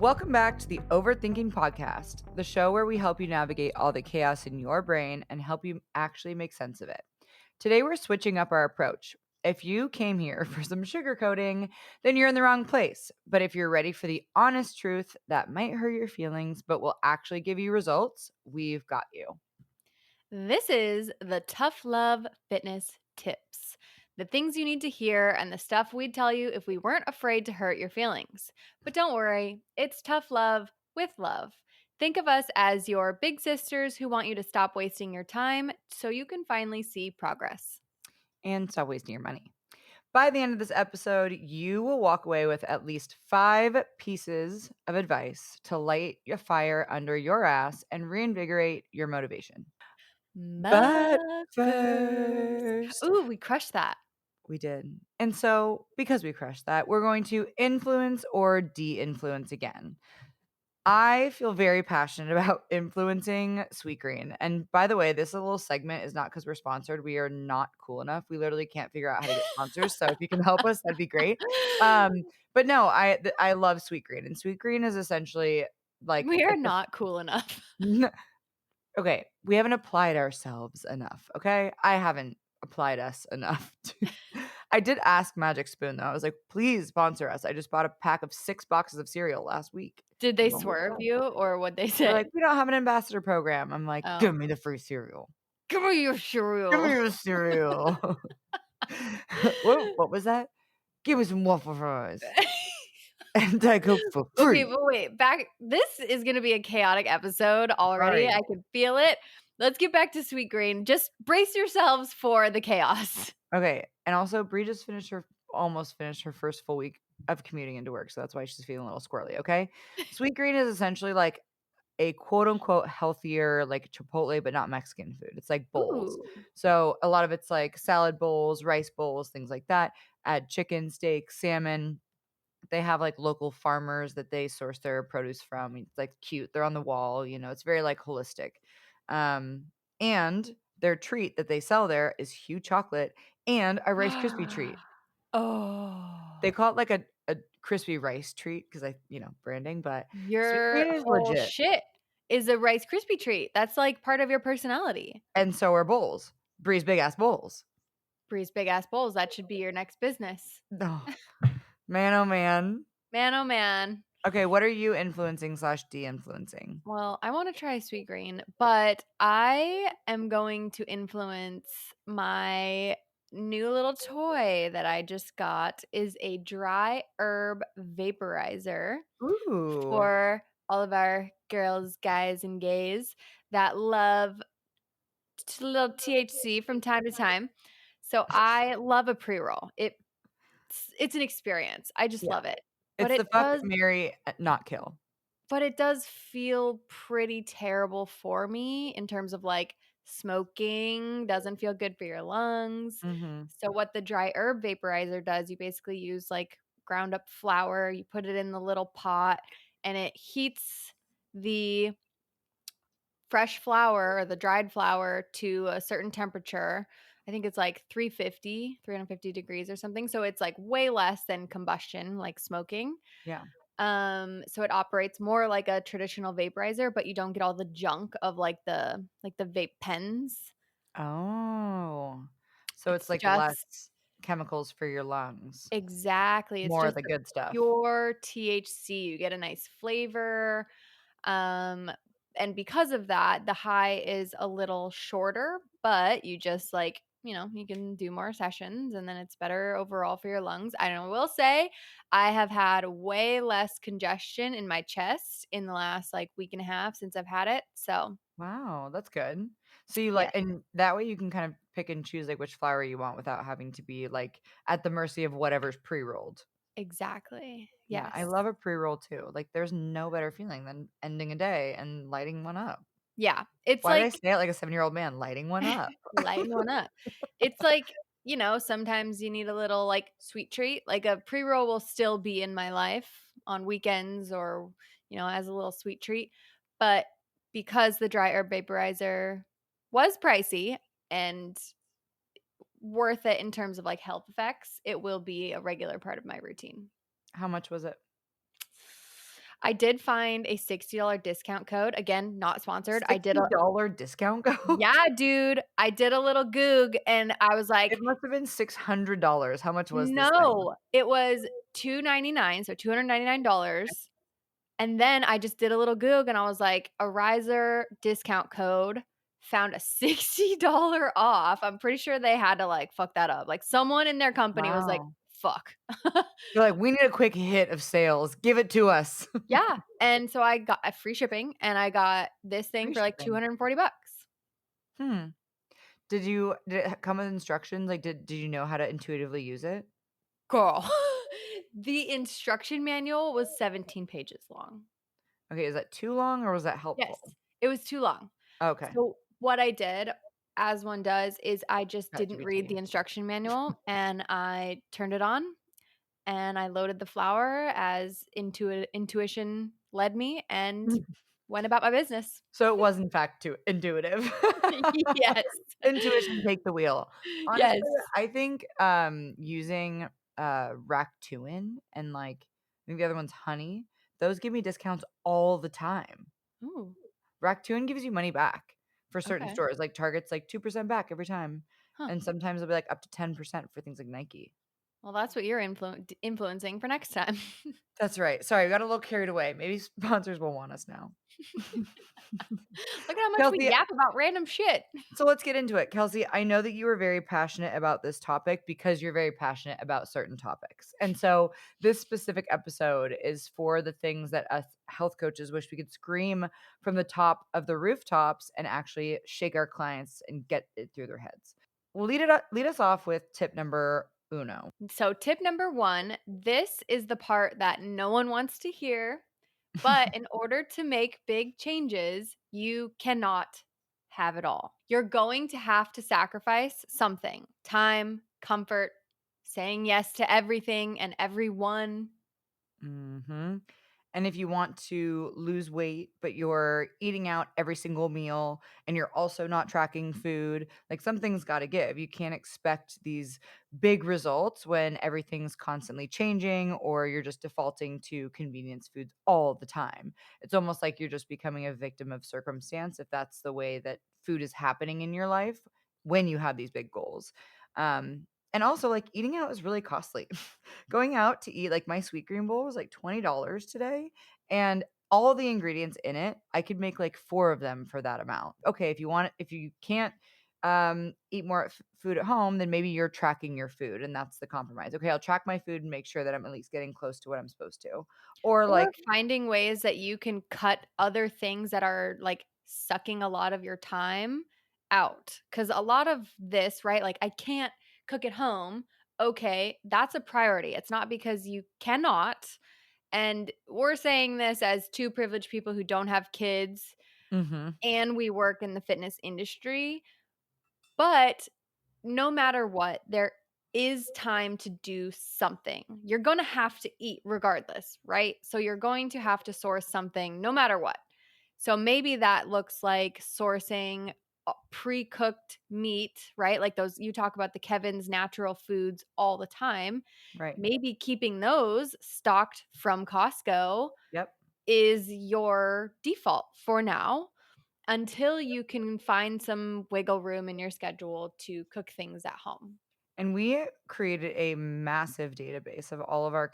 Welcome back to the Overthinking Podcast, the show where we help you navigate all the chaos in your brain and help you actually make sense of it. Today, we're switching up our approach. If you came here for some sugarcoating, then you're in the wrong place. But if you're ready for the honest truth that might hurt your feelings but will actually give you results, we've got you. This is the Tough Love Fitness Tips. The things you need to hear and the stuff we'd tell you if we weren't afraid to hurt your feelings. But don't worry, it's tough love with love. Think of us as your big sisters who want you to stop wasting your time so you can finally see progress. And stop wasting your money. By the end of this episode, you will walk away with at least 5 pieces of advice to light your fire under your ass and reinvigorate your motivation. But But first, first, ooh, we crushed that. we did. And so, because we crushed that, we're going to influence or de-influence again. I feel very passionate about influencing Sweet Green. And by the way, this little segment is not because we're sponsored. We are not cool enough. We literally can't figure out how to get sponsors. So if you can help us, that'd be great. Um, but no, I love Sweet Green, and Sweet Green is essentially like We are it's not cool enough. okay. We haven't applied ourselves enough. Okay, I haven't applied us enough. I did ask Magic Spoon though. I was like, please sponsor us. I just bought a pack of 6 boxes of cereal last week. Did they I'm almost swerve done. you or what'd they They're like, say? "We don't have an ambassador program." I'm like, Oh, "Give me the free cereal. give me your Give me cereal. your cereal." What was that? "Give me some waffle fries and Diet Coke for Okay, free." but wait, back this is gonna be a chaotic episode already, Sorry. I can feel it. Let's get back to Sweet Green. Just brace yourselves for the chaos. Okay, and also Bree just almost finished her first full week of commuting into work, so that's why she's feeling a little squirrely, okay? Sweet Green is essentially like a quote unquote healthier, like Chipotle, but not Mexican food. It's like bowls. Ooh. So a lot of it's like salad bowls, rice bowls, things like that. Add chicken, steak, salmon. They have like local farmers that they source their produce from. It's like cute. They're on the wall, it's very like holistic. Um, and their treat that they sell there is huge chocolate and a Rice Krispie treat. They Oh. call it like a crispy rice treat because branding, but Sweet Your Green is whole legit. shit is a Rice Krispie treat. That's, like, part of your personality. And so are bowls. Bree's big ass bowls. Bree's Big Ass Bowls, that should be your next business. Oh, man, oh man. Man, oh man. Okay, what are you influencing/de-influencing? Well, I wanna try Sweet Green, but I am going to influence my new little toy that I just got is a dry herb vaporizer Ooh. for all of our girls, guys, and gays that love a little THC from time to time. So I love a pre-roll. It's an experience. I just Yeah. love it. But It's the it fuck, does marry, not kill. But it does feel pretty terrible for me in terms of, like, smoking doesn't feel good for your lungs. Mhm. So what the dry herb vaporizer does, you basically use, like, ground up flour, you put it in the little pot, and it heats the fresh flour or the dried flour to a certain temperature. I think it's, like, 350 degrees or something, so it's, like, way less than combustion, like smoking. Yeah. So it operates more like a traditional vaporizer, but you don't get all the junk of like the vape pens. Oh. So it's It's like just less chemicals for your lungs. exactly. It's More of just the the good stuff. pure THC. You get a nice flavor. Um, and because of that, the high is a little shorter, but you just you can do more sessions and then it's better overall for your lungs. I will say I have had way less congestion in my chest in the last like week and a half since I've had it. So, Wow, that's good. So you yeah, and that way you can kind of pick and choose like which flower you want without having to be like at the mercy of whatever's pre-rolled. exactly. Yeah, I Yes. love a pre-roll too. Like there's no better feeling than ending a day and lighting one up. Yeah. It's Why did I like say it like a 7-year-old man? Lighting one up. lighten one up. It's like, sometimes you need a little, like, sweet treat, like, a pre-roll will still be in my life on weekends or, as a little sweet treat, but because the dry herb vaporizer was pricey and worth it in terms of, like, health effects, it will be a regular part of my routine. How much was it? I did find a $60 discount code. Again, not sponsored. I did a $60 discount code? Yeah, dude. I did a little goog and I was It like, must have been $600. How much was this thing? "No." It was $299, so $299. And then I just did a little goog and I was like, "A riser discount code." Found a $60 off. I'm pretty sure they had to, like, fuck that up. Like, someone in their company was like, Wow. "Fuck." You're like, "We need a quick hit of sales. Give it to us." Yeah, and so I got a free shipping, and I got this thing Free for, like, shipping. 240 bucks. Hmm. Did it come with instructions? Like, did you know how to intuitively use it? Girl, the instruction manual was 17 pages long. Okay, is that too long or was that Yes, helpful? it was too long. Okay. So, what I did, as one does, is I just didn't read ChatGPT. the instruction manual, and I turned it on, and I loaded the flour as intuition led me, and went about my business. So it was in fact too intuitive. Yes. Intuition take the wheel. Honestly, Yes. I think, using, Ractuin and, like, I think the other one's Honey, those give me discounts all the time. Ooh, Ractoon gives you money back for certain okay. stores, like Target's like 2% back every time, Huh. and sometimes it'll be, like, up to 10% for things like Nike. Well, that's what you're influencing for next time. That's right. Sorry, we got a little carried away. Maybe sponsors will want us now. Look at how much we Kelsey, yap about random shit. so let's get into it. Kelsey, I know that you are very passionate about this topic because you're very passionate about certain topics. And so this specific episode is for the things that us health coaches wish we could scream from the top of the rooftops and actually shake our clients and get it through their heads. We'll lead us off with tip number uno. So, tip number 1, this is the part that no one wants to hear, but in order to make big changes, you cannot have it all. You're going to have to sacrifice something: time, comfort, saying yes to everything and everyone. Mhm. And if you want to lose weight, but you're eating out every single meal and you're also not tracking food, like something's got to give. You can't expect these big results when everything's constantly changing or you're just defaulting to convenience foods all the time. It's almost like you're just becoming a victim of circumstance if that's the way that food is happening in your life when you have these big goals. And also, like, eating out is really costly. Going out to eat, like, my sweet green bowl was, like, $20 today, and all the ingredients in it, I could make, like, 4 of them for that amount. Okay, if you can't, eat more food at home, then maybe you're tracking your food, and that's the compromise. Okay, I'll track my food and make sure that I'm at least getting close to what I'm supposed to. Or, Or like finding ways that you can cut other things that are, like, sucking a lot of your time out. Because a lot of this, right, like, "I can't cook at home." Okay, that's a priority. It's not because you cannot, and we're saying this as 2 privileged people who don't have kids, Mhm, and we work in the fitness industry, but no matter what, there is time to do something. You're gonna have to eat regardless, right? So you're going to have to source something no matter what. So maybe that looks like sourcing pre-cooked meat, right? Like those you talk about the Kevin's natural foods all the time. right. Maybe keeping those stocked from Costco Yep. is your default for now until you can find some wiggle room in your schedule to cook things at home. And we created a massive database of all of our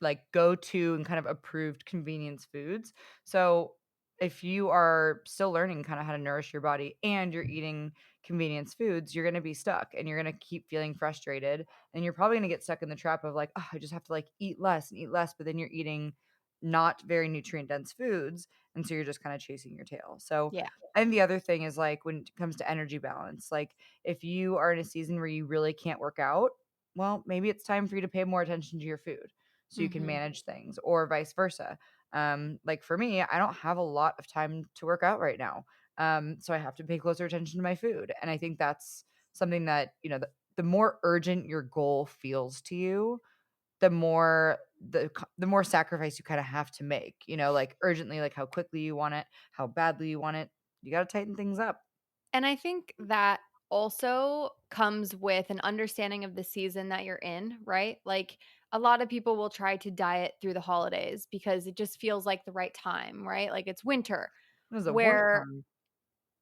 like go-to and kind of approved convenience foods. So if you are still learning kind of how to nourish your body and you're eating convenience foods, you're going to be stuck and you're going to keep feeling frustrated and you're probably going to get stuck in the trap of like, oh, I just have to like eat less and eat less, but then you're eating not very nutrient dense foods and so you're just kind of chasing your tail. So Yeah. and the other thing is like when it comes to energy balance, like if you are in a season where you really can't work out, well, maybe it's time for you to pay more attention to your food so you can Mhm. manage things or vice versa. Like for me, I don't have a lot of time to work out right now. So I have to pay closer attention to my food. And I think that's something that, the more urgent your goal feels to you, the more sacrifice you kind of have to make, like urgently, like how quickly you want it, how badly you want it. You got to tighten things up. And I think that also comes with an understanding of the season that you're in, right? Like a lot of people will try to diet through the holidays because it just feels like the right time, right? Like it's winter, It was the worst where time.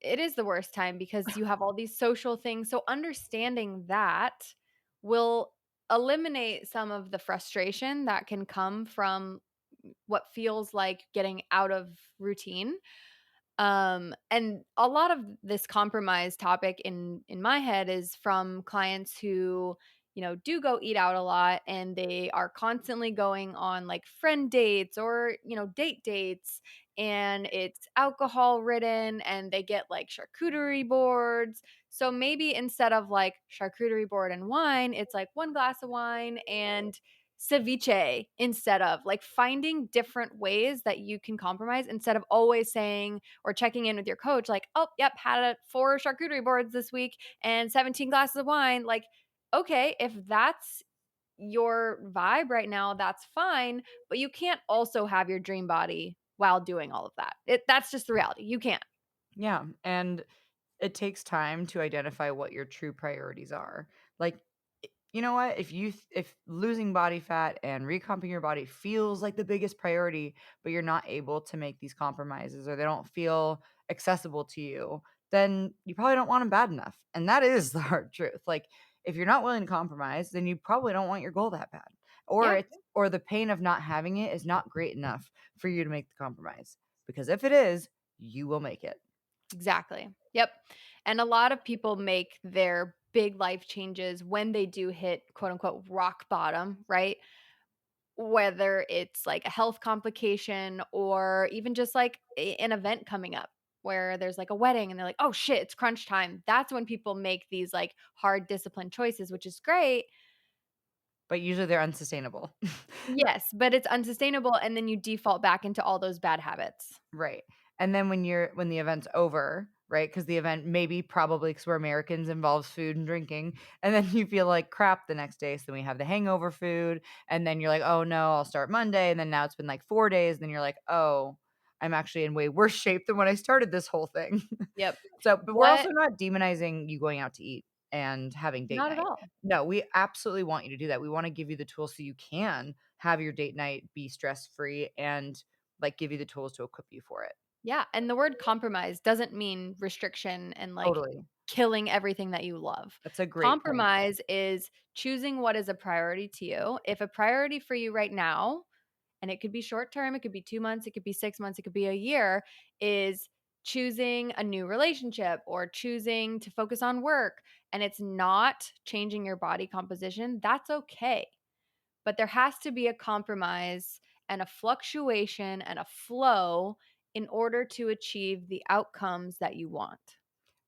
it is the worst time because you have all these social things. So understanding that will eliminate some of the frustration that can come from what feels like getting out of routine. And a lot of this compromise topic in my head is from clients who, do go eat out a lot and they are constantly going on like friend dates or, date dates, and it's alcohol ridden and they get like charcuterie boards. So maybe instead of like charcuterie board and wine, it's like one glass of wine and ceviche, instead of like finding different ways that you can compromise instead of always saying or checking in with your coach like, "Oh, yep, had 4 charcuterie boards this week and 17 glasses of wine." Like, okay, if that's your vibe right now, that's fine, but you can't also have your dream body while doing all of that. That's just the reality. You can't. Yeah, and it takes time to identify what your true priorities are. Like, you know what? If losing body fat and recomping your body feels like the biggest priority, but you're not able to make these compromises or they don't feel accessible to you, then you probably don't want them bad enough. And that is the hard truth. Like, if you're not willing to compromise, then you probably don't want your goal that bad. Or Yeah. or the pain of not having it is not great enough for you to make the compromise. Because if it is, you will make it. Exactly. Yep. And a lot of people make their big life changes when they do hit quote unquote rock bottom, right? Whether it's like a health complication or even just like an event coming up where there's like a wedding and they're like, oh shit, it's crunch time. That's when people make these like hard discipline choices, which is great. But usually they're unsustainable. Yes, but it's unsustainable. And then you default back into all those bad habits. Right. And then when the event's over, right? Because the event maybe probably because 'cause we're Americans, involves food and drinking, and then you feel like crap the next day, so then we have the hangover food, and then you're like, "Oh, no, I'll start Monday," and then now it's been, like, 4 days, and then you're like, "Oh, I'm actually in way worse shape than when I started this whole thing." Yep. So but we're also What? not demonizing you going out to eat and having date Not at night. all. No, we absolutely want you to do that. We wanna give you the tools so you can have your date night, be stress-free, and, like, give you the tools to equip you for it. Yeah, and the word compromise doesn't mean restriction and like Totally. killing everything that you love. That's a great point. Compromise is choosing what is a priority to you. If a priority for you right now, and it could be short term, it could be 2 months, it could be 6 months, it could be a year, is choosing a new relationship or choosing to focus on work, and it's not changing your body composition, that's okay. But there has to be a compromise and a fluctuation and a flow in order to achieve the outcomes that you want.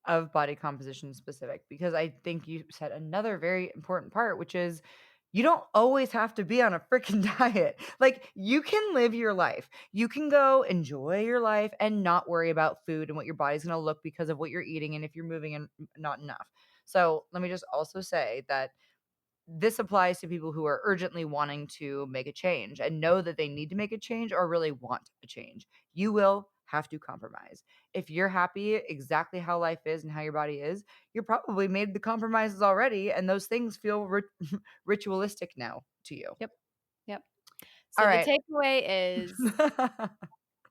Of body composition specific, because I think you said another very important part, which is you don't always have to be on a freaking diet. Like, you can live your life. You can go enjoy your life and not worry about food and what your body's gonna look because of what you're eating and if you're moving and not enough. So, let me just also say that this applies to people who are urgently wanting to make a change and know that they need to make a change or really want a change. You will have to compromise. If you're happy exactly how life is and how your body is, you're probably made the compromises already, and those things feel ritualistic now to you. Yep. Yep. All So the right. takeaway is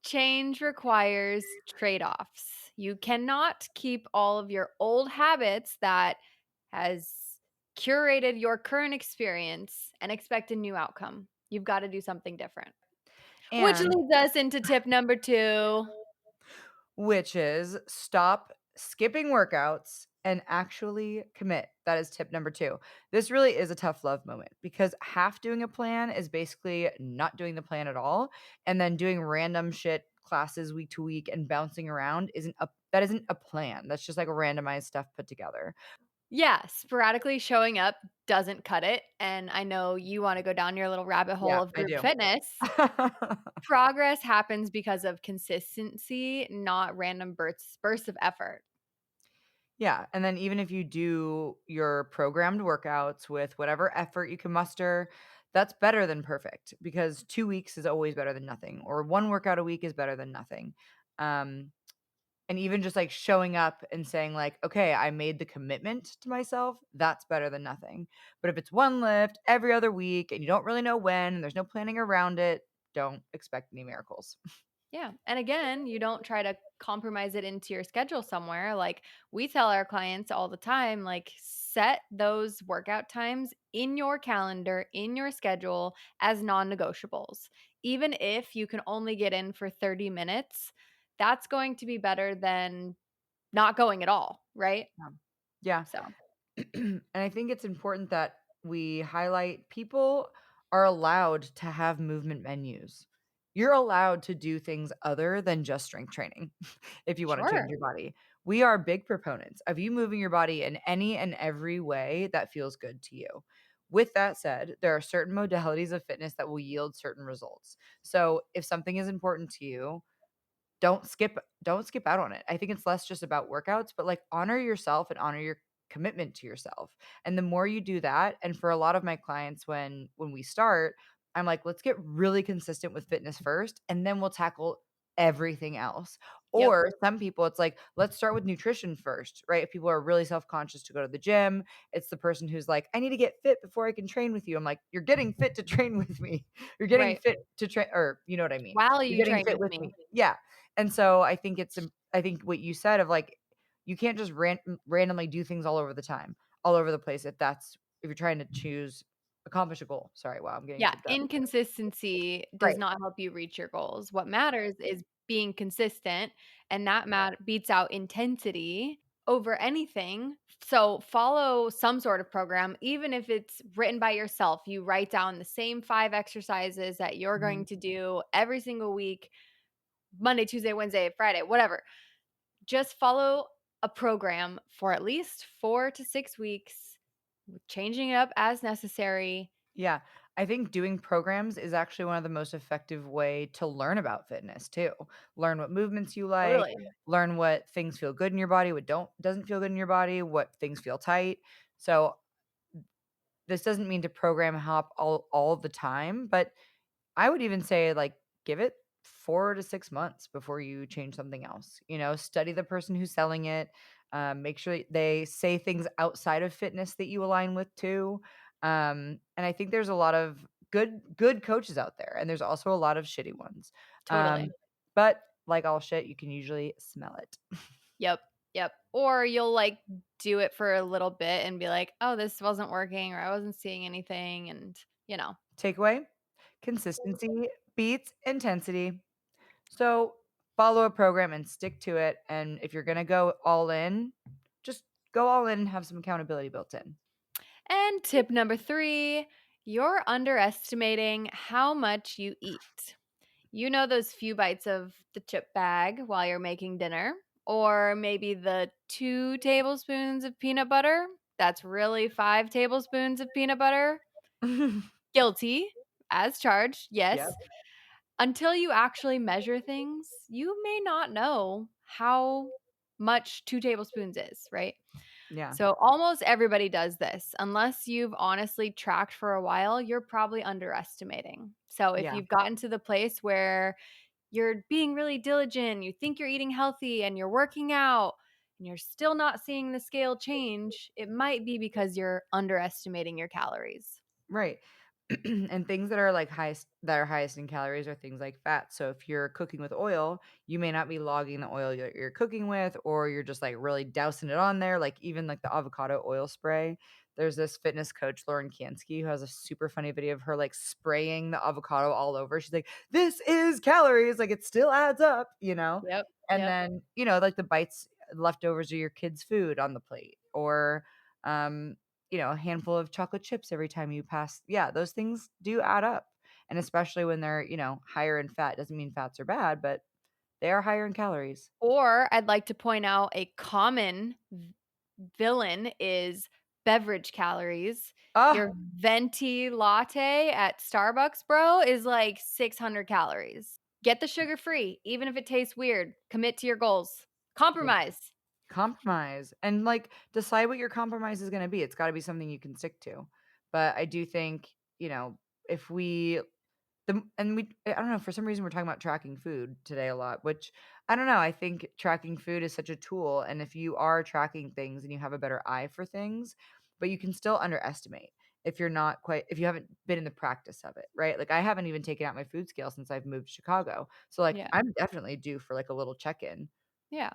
change requires trade offs. You cannot keep all of your old habits that has curated your current experience and expect a new outcome. You've got to do something different. Which And leads us into tip number 2. which is stop skipping workouts and actually commit. That is tip number 2. This really is a tough love moment because half doing a plan is basically not doing the plan at all, and then doing random shit classes week to week and bouncing around isn't a plan. That's just like randomized stuff put together. Yeah, sporadically showing up doesn't cut it, and I know you wanna go down your little rabbit hole Yeah, of I group do. fitness. Progress happens because of consistency, not random bursts of effort. Yeah, and then even if you do your programmed workouts with whatever effort you can muster, that's better than perfect because 2 weeks is always better than nothing, or 1 workout a week is better than nothing. Um, And even just, like, showing up and saying, like, "Okay, I made the commitment to myself," that's better than nothing. But if it's one lift every other week and you don't really know when and there's no planning around it, don't expect any miracles. Yeah. And again, you don't try to compromise it into your schedule somewhere. Like we tell our clients all the time, like set those workout times in your calendar, in your schedule as non-negotiables. Even if you can only get in for 30 minutes, that's going to be better than not going at all, right? Yeah. So, And I think it's important that we highlight people are allowed to have movement menus. You're allowed to do things other than just strength training if you want to change sure. your body. We are big proponents of you moving your body in any and every way that feels good to you. With that said, there are certain modalities of fitness that will yield certain results. So if something is important to you, don't skip out on it. I think it's less just about workouts, but, like, honor yourself and honor your commitment to yourself. And the more you do that, and for a lot of my clients when we start, I'm like, "Let's get really consistent with fitness first, and then we'll tackle everything else." Yep. Or some people, it's like, "Let's start with nutrition first," right? If people are really self-conscious to go to the gym, it's the person who's like, "I need to get fit before I can train with you." I'm like, "You're getting fit to train with me. You're getting Right. fit to train," or you know what I mean. While "You're you getting train fit with with me. me." Yeah. And so I think what you said of, like, you can't just randomly do things all over the place if you're trying to accomplish a goal. Sorry, wow, I'm getting Yeah, choked up. inconsistency does Right. not help you reach your goals. What matters is being consistent, and that beats out intensity over anything. So follow some sort of program, even if it's written by yourself. You write down the same 5 exercises that you're Mhm. going to do every single week, Monday, Tuesday, Wednesday, Friday, whatever. Just follow a program for at least 4 to 6 weeks, changing it up as necessary. Yeah. I think doing programs is actually one of the most effective way to learn about fitness too. Learn what movements you like, Totally. learn what things feel good in your body, what doesn't feel good in your body, what things feel tight. So, this doesn't mean to program hop all the time, but I would even say, like, give it 4 to 6 months before you change something else, study the person who's selling it, make sure they say things outside of fitness that you align with too, and I think there's a lot of good coaches out there, and there's also a lot of shitty ones, Totally. but like all shit, you can usually smell it. Yep, yep. Or you'll, like, do it for a little bit and be like, "Oh, this wasn't working," or "I wasn't seeing anything," and, you know. Takeaway: consistency beats intensity. So, follow a program and stick to it, and if you're gonna go all in, just go all in and have some accountability built in. And tip number 3, you're underestimating how much you eat. You know those few bites of the chip bag while you're making dinner? Or maybe the 2 tablespoons of peanut butter? That's really 5 tablespoons of peanut butter? Guilty, as charged, Yep. yes. Until you actually measure things, you may not know how much 2 tablespoons is, right? Yeah. So almost everybody does this. Unless you've honestly tracked for a while, you're probably underestimating. So if Yeah. you've gotten to the place where you're being really diligent, you think you're eating healthy and you're working out and you're still not seeing the scale change, it might be because you're underestimating your calories. Right. And things that are highest in calories are things like fat. So if you're cooking with oil, you may not be logging the oil that you're cooking with, or you're just like really dousing it on there. Like even like the avocado oil spray. There's this fitness coach, Lauren Kansky, who has a super funny video of her like spraying the avocado all over. She's like, "This is calories. Like it still adds up." Yep. And Yep. then, like the bites leftovers of your kids' food on the plate, or um a handful of chocolate chips every time you pass. Yeah, those things do add up. And especially when they're, higher in fat. Doesn't mean fats are bad, but they are higher in calories. Or I'd like to point out a common villain is beverage calories. Ah, Your venti latte at Starbucks, bro, is like 600 calories. Get the sugar free, even if it tastes weird. Commit to your goals. yeah. Compromise. Compromise and like decide what your compromise is going to be. It's got to be something you can stick to. But I do think, if we I don't know, for some reason we're talking about tracking food today a lot, which I don't know, I think tracking food is such a tool, and if you are tracking things and you have a better eye for things, but you can still underestimate if you haven't been in the practice of it, right? Like, I haven't even taken out my food scale since I've moved to Chicago, so, like, Yeah. I'm definitely due for, like, a little check-in. Yeah.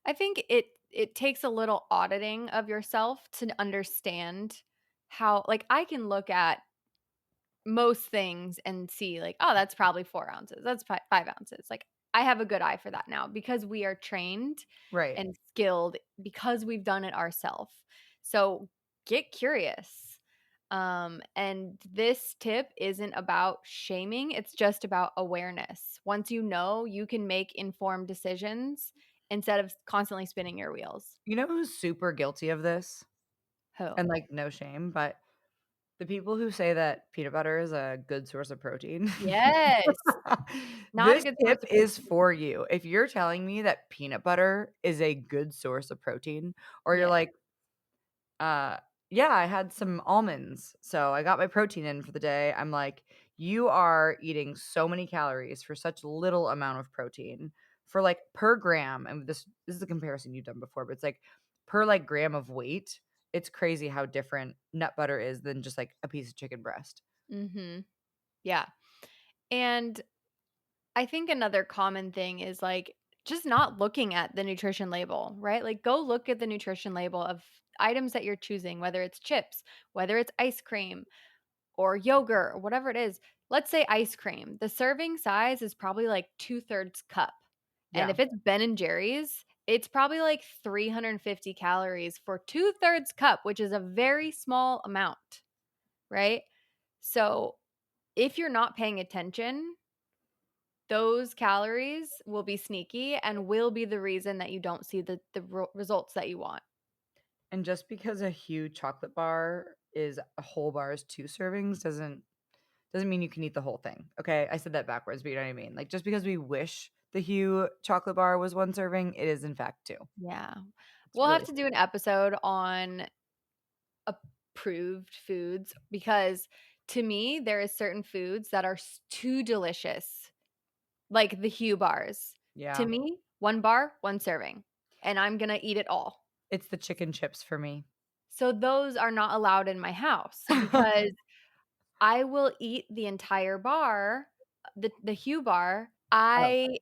I think it takes a little auditing of yourself to understand how like, I can look at most things and see like, "Oh, that's probably 4 ounces. That's 5 ounces." Like, I have a good eye for that now because we are trained Right. and skilled because we've done it ourselves. So, get curious. And this tip isn't about shaming, it's just about awareness. Once you know, you can make informed decisions instead of constantly spinning your wheels. You know who's super guilty of this? Who? And, like, no shame, but the people who say that peanut butter is a good source of protein. Yes. Not a This good source tip of is protein. for you. If you're telling me that peanut butter is a good source of protein, or you're Yeah. like, Uh, yeah, I had some almonds, so I got my protein in for the day. I'm like, "You are eating so many calories for such little amount of protein." For, like, per gram, and this is a comparison you've done before, but it's like per, like, gram of weight, it's crazy how different nut butter is than just, like, a piece of chicken breast. Mhm. Yeah. And I think another common thing is like just not looking at the nutrition label, right? Like go look at the nutrition label of items that you're choosing, whether it's chips, whether it's ice cream or yogurt or whatever it is. Let's say ice cream. The serving size is probably like 2/3 cup. And Yeah, if it's Ben and Jerry's, it's probably like 350 calories for 2/3 cup, which is a very small amount, right? So if you're not paying attention, those calories will be sneaky and will be the reason that you don't see the results that you want. and just because a huge chocolate bar is a whole bar is 2 servings doesn't mean you can eat the whole thing, okay? I said that backwards, but you know what I mean. Like, just because we wish the Hu chocolate bar was 1 serving, it is in fact 2. Yeah. It's We'll have really to do silly. an episode on approved foods because to me, there is certain foods that are too delicious, like the Hue bars. To Yeah. me, 1 bar, 1 serving, and I'm gonna eat it all. It's the chicken chips for me. So those are not allowed in my house because I will eat the entire bar, the Hue bar. Oh, I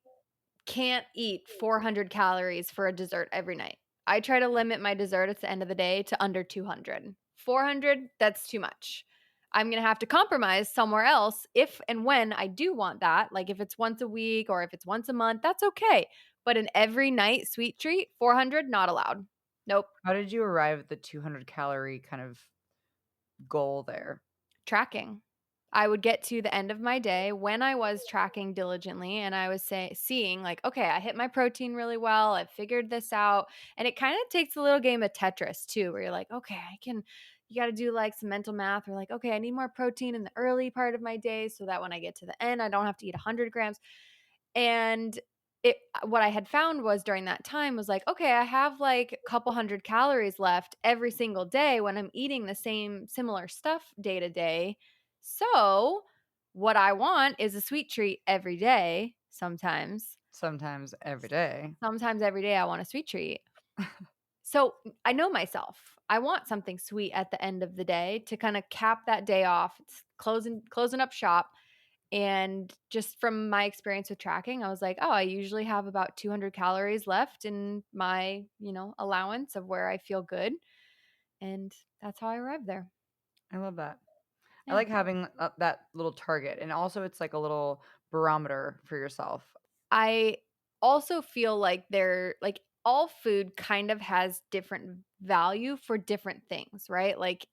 can't eat 400 calories for a dessert every night. I try to limit my dessert at the end of the day to under 200. 400, that's too much. I'm going to have to compromise somewhere else if and when I do want that. Like if it's once a week or if it's once a month, that's okay. But an every night sweet treat, 400, not allowed. Nope. how did you arrive at the 200 calorie kind of goal there? Tracking. I would get to the end of my day when I was tracking diligently and I was seeing like, okay, I hit my protein really well. I figured this out. And it kind of takes a little game of Tetris too, where you're like, okay, you got to do like some mental math or like, okay, I need more protein in the early part of my day so that when I get to the end, I don't have to eat 100 grams. And what I had found was during that time was like, okay, I have like a couple hundred calories left every single day when I'm eating the same similar stuff day to day. So, what I want is a sweet treat every day sometimes. Sometimes every day. Sometimes every day I want a sweet treat. So, I know myself. I want something sweet at the end of the day to kind of cap that day off. It's closing up shop. And just from my experience with tracking, I was like, "Oh, I usually have about 200 calories left in my, allowance of where I feel good." And that's how I arrived there. I love that. I Yeah. like having, that little target, and also it's like a little barometer for yourself. I also feel like all food kind of has different value for different things, right? Like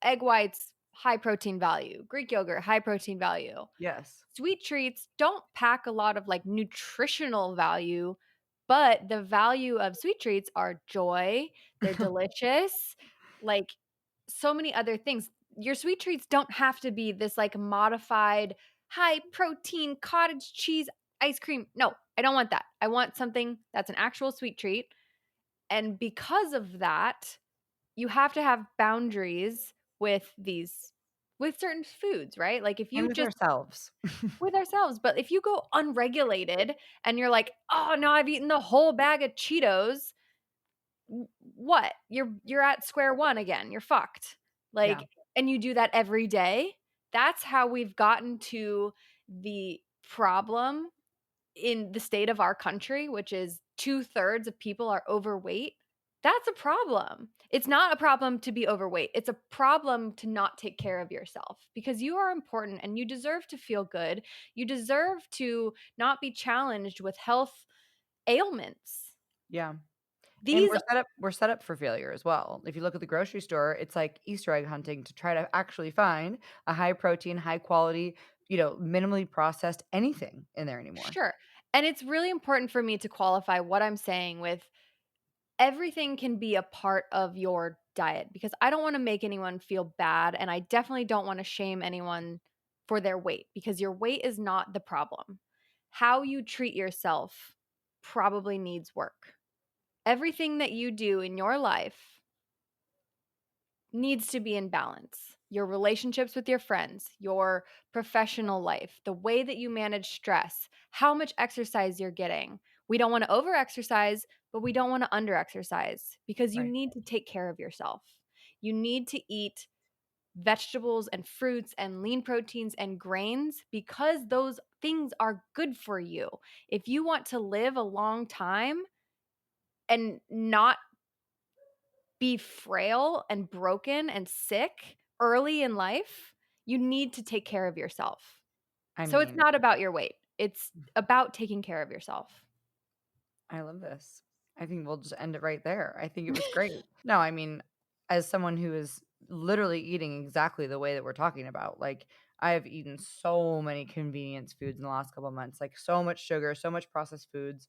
egg whites, high protein value, Greek yogurt, high protein value. Yes. Sweet treats don't pack a lot of like nutritional value, but the value of sweet treats are joy, they're delicious, like so many other things. Your sweet treats don't have to be this like modified high protein cottage cheese ice cream. No, I don't want that. I want something that's an actual sweet treat. And because of that, you have to have boundaries with these with certain foods, right? Like, if And you with just ourselves. with ourselves, but if you go unregulated and you're like, "Oh, no, I've eaten the whole bag of Cheetos," what? You're at square one again. You're fucked. Yeah, Like, and you do that every day. That's how we've gotten to the problem in the state of our country, which is 2/3 of people are overweight. That's a problem. It's not a problem to be overweight. It's a problem to not take care of yourself because you are important and you deserve to feel good. You deserve to not be challenged with health ailments. yeah. And These we're set up for failure as well. If you look at the grocery store, it's like Easter egg hunting to try to actually find a high protein, high quality, minimally processed anything in there anymore. Sure. And it's really important for me to qualify what I'm saying with everything can be a part of your diet because I don't want to make anyone feel bad and I definitely don't want to shame anyone for their weight because your weight is not the problem. How you treat yourself probably needs work. Everything that you do in your life needs to be in balance. Your relationships with your friends, your professional life, the way that you manage stress, how much exercise you're getting. We don't want to over exercise, but we don't want to under exercise because you Right. need to take care of yourself. You need to eat vegetables and fruits and lean proteins and grains because those things are good for you. If you want to live a long time and not be frail and broken and sick early in life, you need to take care of yourself. I So it's mean, not about your weight. It's about taking care of yourself. I love this. I think we'll just end it right there. I think it was great. No, I mean, as someone who is literally eating exactly the way that we're talking about, like I have eaten so many convenience foods in the last couple of months, like so much sugar, so much processed foods.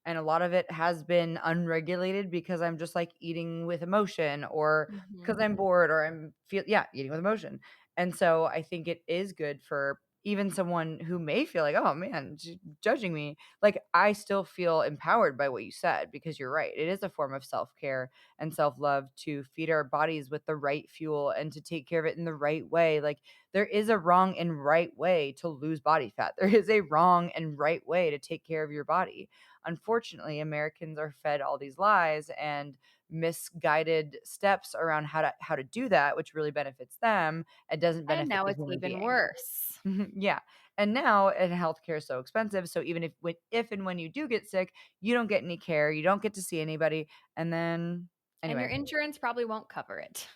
And a lot of it has been unregulated because I'm just like eating with emotion or because Mhm. I'm bored or eating with emotion. And so I think it is good for even someone who may feel like, oh man, judging me, like, I still feel empowered by what you said because you're right. It is a form of self-care and self-love to feed our bodies with the right fuel and to take care of it in the right way. Like, there is a wrong and right way to lose body fat. There is a wrong and right way to take care of your body. Unfortunately, Americans are fed all these lies and misguided steps around how to do that, which really benefits them and doesn't And benefit now the it's human even being. worse. Yeah. And now and healthcare is so expensive, so even if and when you do get sick, you don't get any care, you don't get to see anybody, and then And your anyway, insurance probably won't cover it.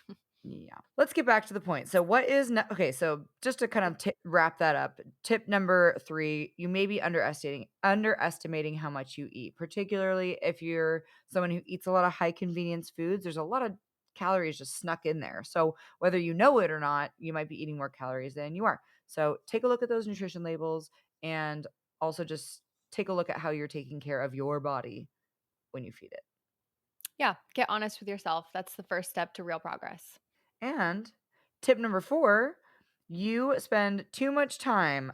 yeah. Let's get back to the point. So what is okay, so just to kind of wrap that up, tip number 3, you may be underestimating how much you eat, particularly if you're someone who eats a lot of high convenience foods. There's a lot of calories just snuck in there. So whether you know it or not, you might be eating more calories than you are. So take a look at those nutrition labels and also just take a look at how you're taking care of your body when you feed it. Yeah, get honest with yourself. That's the first step to real progress. And tip number 4, you spend too much time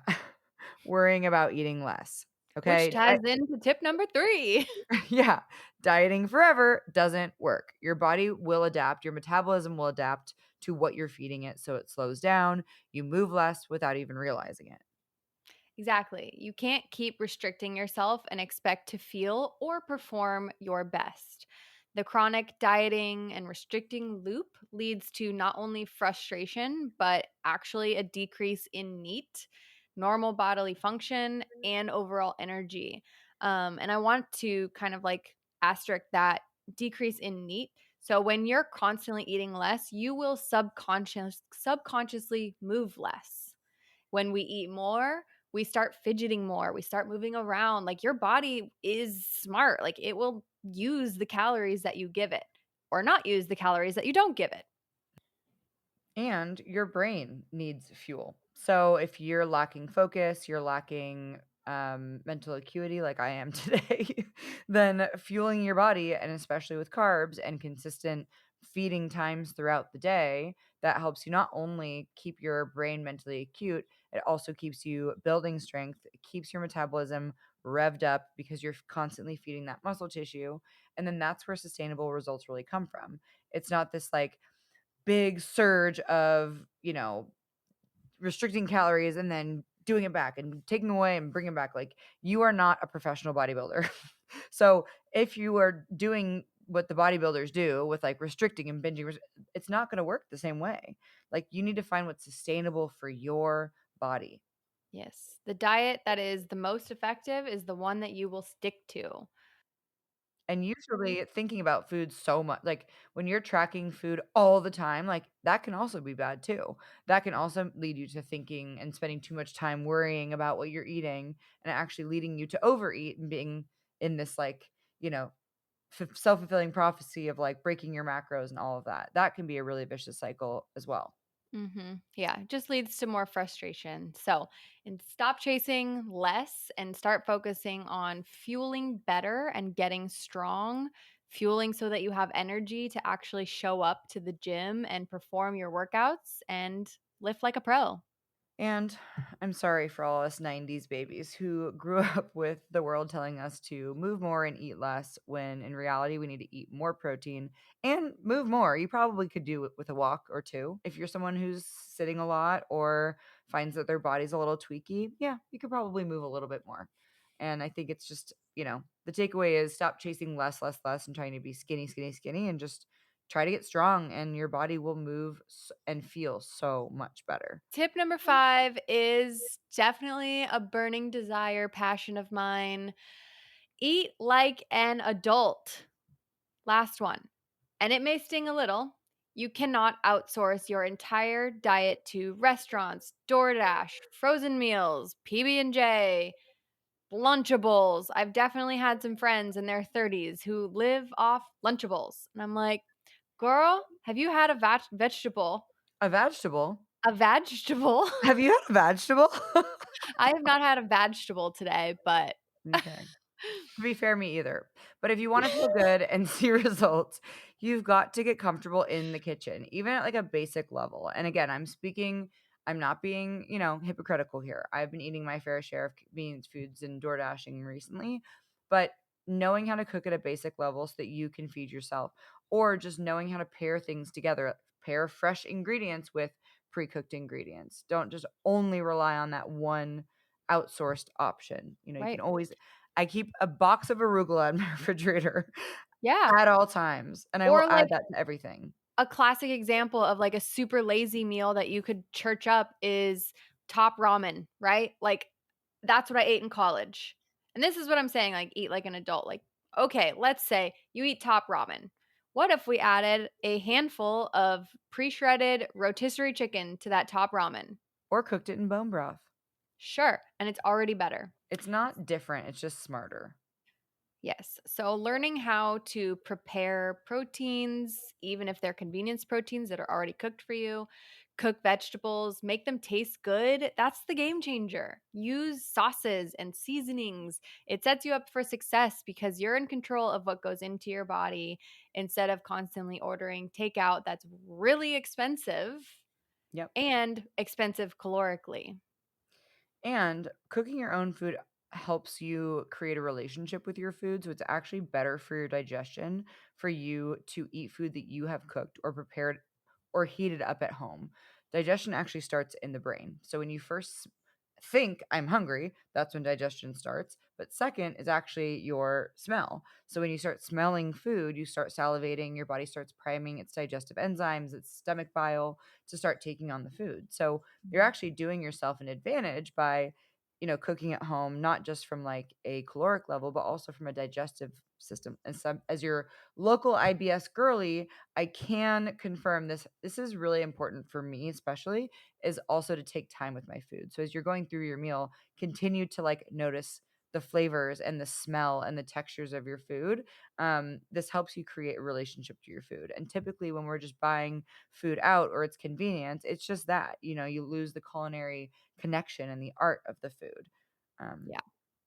worrying about eating less. Which Okay? ties into tip number 3. Yeah. Dieting forever doesn't work. Your body will adapt, your metabolism will adapt to what you're feeding it so it slows down. You move less without even realizing it. Exactly. You can't keep restricting yourself and expect to feel or perform your best. The chronic dieting and restricting loop leads to not only frustration, but actually a decrease in NEAT, normal bodily function, and overall energy. And I want to kind of like asterisk that decrease in NEAT. So when you're constantly eating less, you will subconsciously move less. When we eat more, we start fidgeting more, we start moving around. Like your body is smart. Like it will use the calories that you give it or not use the calories that you don't give it. And your brain needs fuel. So if you're lacking focus, you're lacking mental acuity, like I am today, then fueling your body, and especially with carbs and consistent feeding times throughout the day, that helps you not only keep your brain mentally acute, it also keeps you building strength, it keeps your metabolism revved up because you're constantly feeding that muscle tissue. And then that's where sustainable results really come from. It's not this like big surge of, restricting calories and then doing it back and taking away and bringing back. Like, you are not a professional bodybuilder. So if you are doing what the bodybuilders do with like restricting and binging, it's not going to work the same way. Like, you need to find what's sustainable for your body. Yes. The diet that is the most effective is the one that you will stick to. And usually thinking about food so much, like when you're tracking food all the time, like that can also be bad too. That can also lead you to thinking and spending too much time worrying about what you're eating and actually leading you to overeat and being in this like, you know, self-fulfilling prophecy of like breaking your macros and all of that. That can be a really vicious cycle as well. Yeah, it just leads to more frustration. So, and stop chasing less and start focusing on fueling better and getting strong, fueling so that you have energy to actually show up to the gym and perform your workouts and lift like a pro. And I'm sorry for all us 90s babies who grew up with the world telling us to move more and eat less, when in reality, we need to eat more protein and move more. You probably could do it with a walk or two. If you're someone who's sitting a lot or finds that their body's a little tweaky, yeah, you could probably move a little bit more. And I think it's just, the takeaway is stop chasing less, less, less and trying to be skinny, skinny, skinny, and just try to get strong, and your body will move and feel so much better. Tip number 5 is definitely a burning desire, passion of mine. Eat like an adult. Last one. And it may sting a little. You cannot outsource your entire diet to restaurants, DoorDash, frozen meals, PB&J, Lunchables. I've definitely had some friends in their 30s who live off Lunchables. And I'm like, "Girl, have you had a vegetable?" A vegetable? A vegetable? Have you had a vegetable? I have not had a vegetable today, but Okay. To be fair, me either. But if you wanna feel good and see results, you've got to get comfortable in the kitchen, even at, like, a basic level. And again, I'm not being, hypocritical here. I've been eating my fair share of convenience foods and door dashing recently, but knowing how to cook at a basic level so that you can feed yourself, or just knowing how to pair things together, pair fresh ingredients with pre-cooked ingredients. Don't just only rely on that one outsourced option. You can right. always I keep a box of arugula in my refrigerator Yeah. at all times, and I will Or add like that to everything. a classic example of like a super lazy meal that you could church up is top ramen, right? Like that's what I ate in college. And this is what I'm saying, like eat like an adult. Like, okay, let's say you eat top ramen. What if we added a handful of pre-shredded rotisserie chicken to that top ramen? Or cooked it in bone broth. Sure, and it's already better. It's not different, it's just smarter. Yes. So learning how to prepare proteins, even if they're convenience proteins that are already cooked for you, cook vegetables, make them taste good, that's the game changer. Use sauces and seasonings. It sets you up for success because you're in control of what goes into your body instead of constantly ordering takeout that's really expensive Yep. and expensive calorically. And cooking your own food helps you create a relationship with your food. So it's actually better for your digestion for you to eat food that you have cooked or prepared or heated up at home. Digestion actually starts in the brain. So when you first think I'm hungry, that's when digestion starts. But second is actually your smell. So when you start smelling food, you start salivating, your body starts priming its digestive enzymes, its stomach bile to start taking on the food. So you're actually doing yourself an advantage by, cooking at home, not just from like a caloric level, but also from a digestive system. And some, as your local IBS girly, I can confirm this. This is really important for me, especially, is also to take time with my food. So as you're going through your meal, continue to like notice the flavors and the smell and the textures of your food. This helps you create a relationship to your food. And typically, when we're just buying food out or it's convenience, it's just that, you lose the culinary connection and the art of the food. Um, Yeah.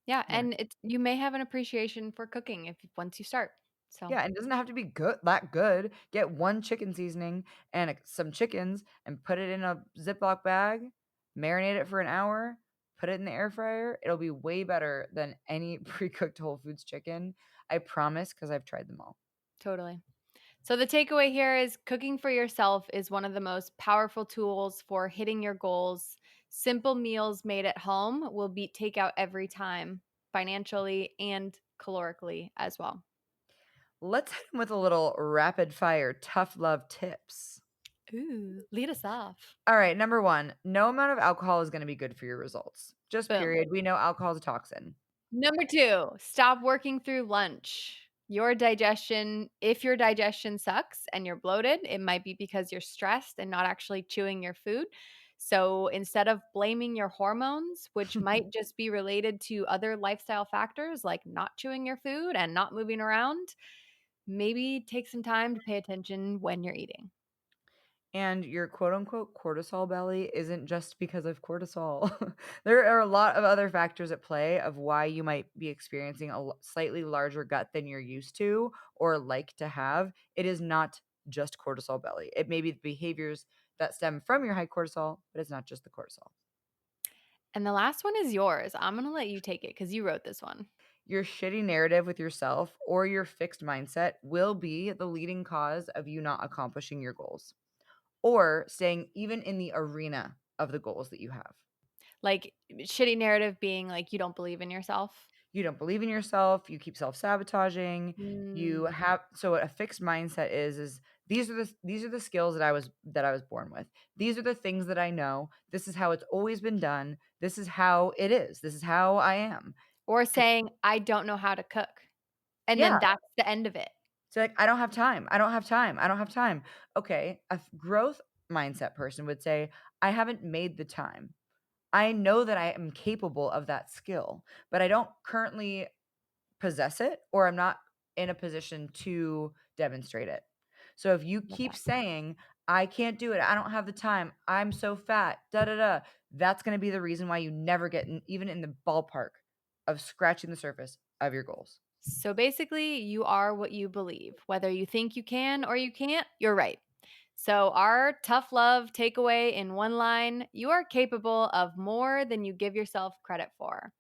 Yeah, yeah. and it's you may have an appreciation for cooking if once you start. So, Yeah, and it doesn't have to be good that good. Get one chicken seasoning and some chickens and put it in a Ziploc bag, marinate it for an hour, put it in the air fryer. It'll be way better than any pre-cooked Whole Foods chicken. I promise, because I've tried them all. totally. So, the takeaway here is cooking for yourself is one of the most powerful tools for hitting your goals. Simple meals made at home will beat takeout every time, financially and calorically as well. Let's hit 'em with a little rapid fire tough love tips. Ooh, lead us off. All right, number 1, no amount of alcohol is gonna be good for your results. Just Boom. period. We know alcohol is a toxin. Number 2, stop working through lunch. If your digestion sucks and you're bloated, it might be because you're stressed and not actually chewing your food. So instead of blaming your hormones, which might just be related to other lifestyle factors like not chewing your food and not moving around, maybe take some time to pay attention when you're eating. And your quote unquote cortisol belly isn't just because of cortisol. There are a lot of other factors at play of why you might be experiencing a slightly larger gut than you're used to or like to have. It is not just cortisol belly. It may be the behaviors that stem from your high cortisol, but it's not just the cortisol. And the last one is yours. I'm going to let you take it because you wrote this one. Your shitty narrative with yourself or your fixed mindset will be the leading cause of you not accomplishing your goals or staying even in the arena of the goals that you have. Like shitty narrative being like you don't believe in yourself. You don't believe in yourself, you keep self-sabotaging, you Mm. have so what a fixed mindset is these are the skills that I was born with. These are the things that I know. This is how it's always been done. This is how it is. This is how I am. Or And saying, "I don't know how to cook," and then yeah, that's the end of it. so like I don't have time. I don't have time. I don't have time. Okay, growth mindset person would say, I haven't made the time. I know that I am capable of that skill, but I don't currently possess it or I'm not in a position to demonstrate it. So if you Love keep that. saying, I can't do it, I don't have the time, I'm so fat, da da da, that's going to be the reason why you never get even in the ballpark of scratching the surface of your goals. So basically, you are what you believe. Whether you think you can or you can't, you're right. So, our tough love takeaway in one line: you are capable of more than you give yourself credit for.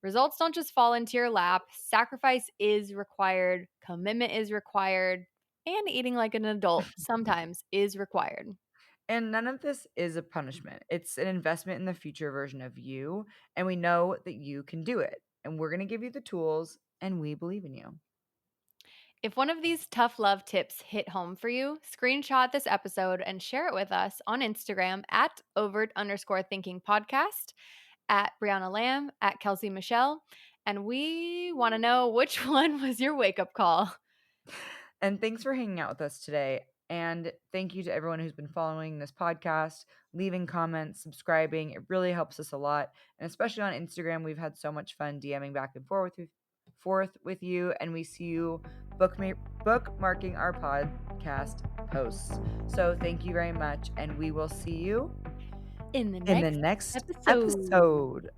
Results don't just fall into your lap, sacrifice is required, commitment is required, and eating like an adult sometimes is required. And none of this is a punishment. It's an investment in the future version of you. And we know that you can do it. And we're going to give you the tools and we believe in you. If one of these tough love tips hit home for you, screenshot this episode and share it with us on Instagram at overt_thinking podcast, at Brianna Lamb, at Kelsey Michelle. And we want to know which one was your wake up call. And thanks for hanging out with us today. And thank you to everyone who's been following this podcast, leaving comments, subscribing. It really helps us a lot. And especially on Instagram, we've had so much fun DMing back and forth with you. And we see you bookmarking our podcast posts. So thank you very much. And we will see you In the in the next next episode. episode.